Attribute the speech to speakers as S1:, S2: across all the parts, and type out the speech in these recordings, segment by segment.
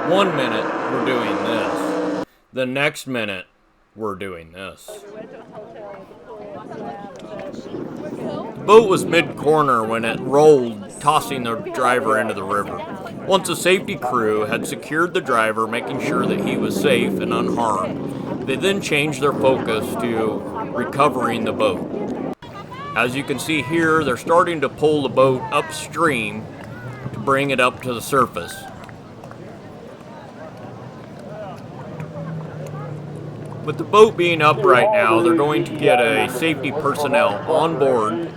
S1: 1 minute, we're doing this. The next minute, we're doing this. The boat was mid-corner when it rolled, tossing the driver into the river. Once the safety crew had secured the driver, making sure that he was safe and unharmed, they then changed their focus to recovering the boat. As you can see here, they're starting to pull the boat upstream to bring it up to the surface. With the boat being up right now, they're going to get a safety personnel on board.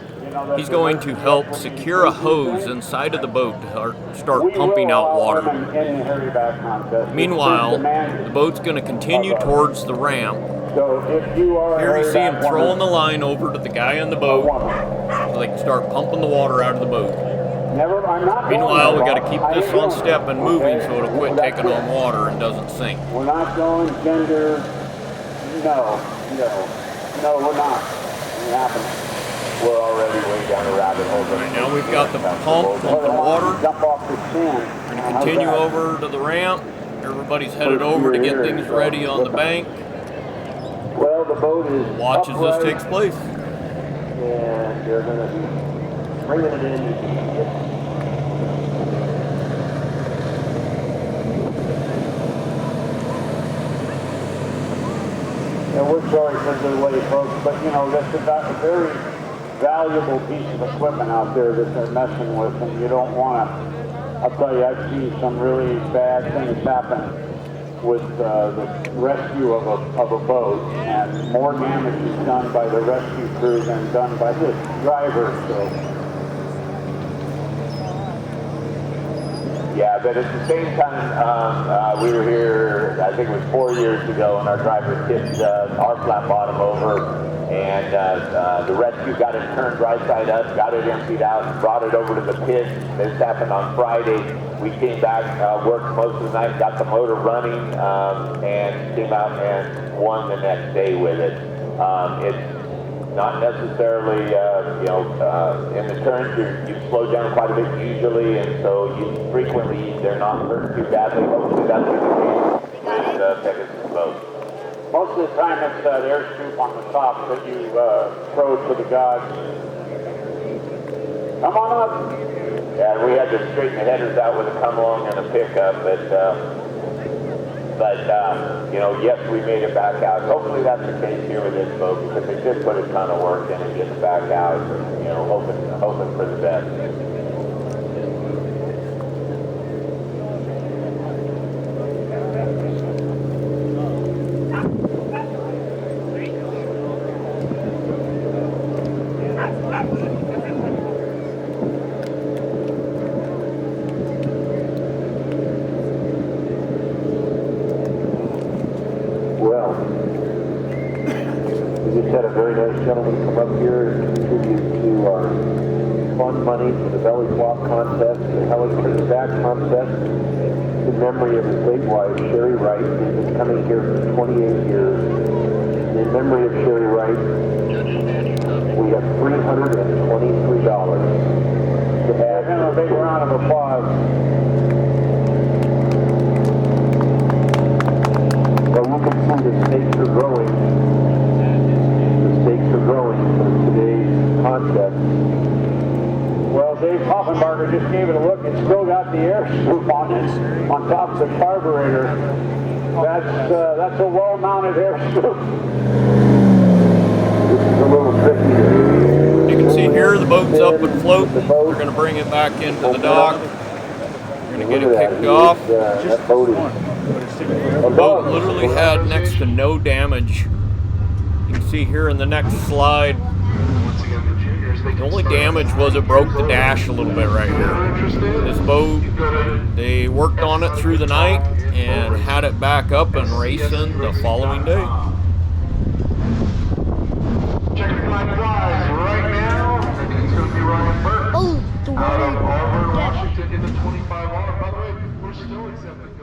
S1: He's going to help secure a hose inside of the boat to start pumping out water. Meanwhile, the boat's going to continue towards the ramp. Here we see him throwing the line over to the guy on the boat so they can start pumping the water out of the boat. Meanwhile, we got to keep this on step and moving so it'll quit taking on water and doesn't sink.
S2: We're not going gender. No, we're not. It happens. We're already way down the rabbit hole.
S1: Right now we've got the pump pumping water. We're going to continue over to the ramp. Everybody's headed over to get things ready on the bank.
S2: Well, the boat is
S1: watch as this takes place.
S2: And they're going to be bringing it in. And we're sorry for the delay, folks, but that's a very valuable piece of equipment out there that they're messing with, and you don't want to. I'll tell you, I've seen some really bad things happen with the rescue of a boat, and more damage is done by the rescue crew than done by the driver. So.
S3: Yeah, but at the same time, we were here, I think it was 4 years ago, and our driver tipped our flat bottom over, and the rescue got it turned right side up, got it emptied out, and brought it over to the pit. This happened on Friday. We came back, worked most of the night, got the motor running, and came out and won the next day with it. It's not necessarily, in the current, you slow down quite a bit usually, and so they're not hurt too badly. Hopefully that's the case with Pegasus boat.
S2: Most of the time it's that air scoop on the top that you throw to the gods. Come on up.
S3: Yeah, we had to straighten the headers out with a come along and a pickup, but yes, we made it back out. Hopefully that's the case here with this boat, because they did put a ton of work in and get it back out, hoping for the best.
S2: Had a very nice gentleman come up here and contribute to our fund money for the belly flop contest, the helicopter back contest, in memory of his late wife, Sherry Wright, who's been coming here for 28 years. In memory of Sherry Wright, we have $323 to add. Give him a big round of applause. Well, you can see the stakes are growing. Growing for today's contest. Well, Dave Hoffenbarger just gave it a look. It's still got the air scoop on it, on top of the carburetor. That's a well-mounted air scoop. This is a little tricky.
S1: You can see here the boat's up and float. We're going to bring it back into the dock. We're going to get it kicked off.
S2: That boat
S1: the boat literally had next to no damage. You can see here in the next slide, the only damage was it broke the dash a little bit right here. This boat, they worked on it through the night and had it back up and racing the following day.
S4: Checking my drives right now. I think it's going to be Ryan Burke.
S5: Oh, the
S4: out of Auburn, Washington in the 25 on. By the way, we're still accepting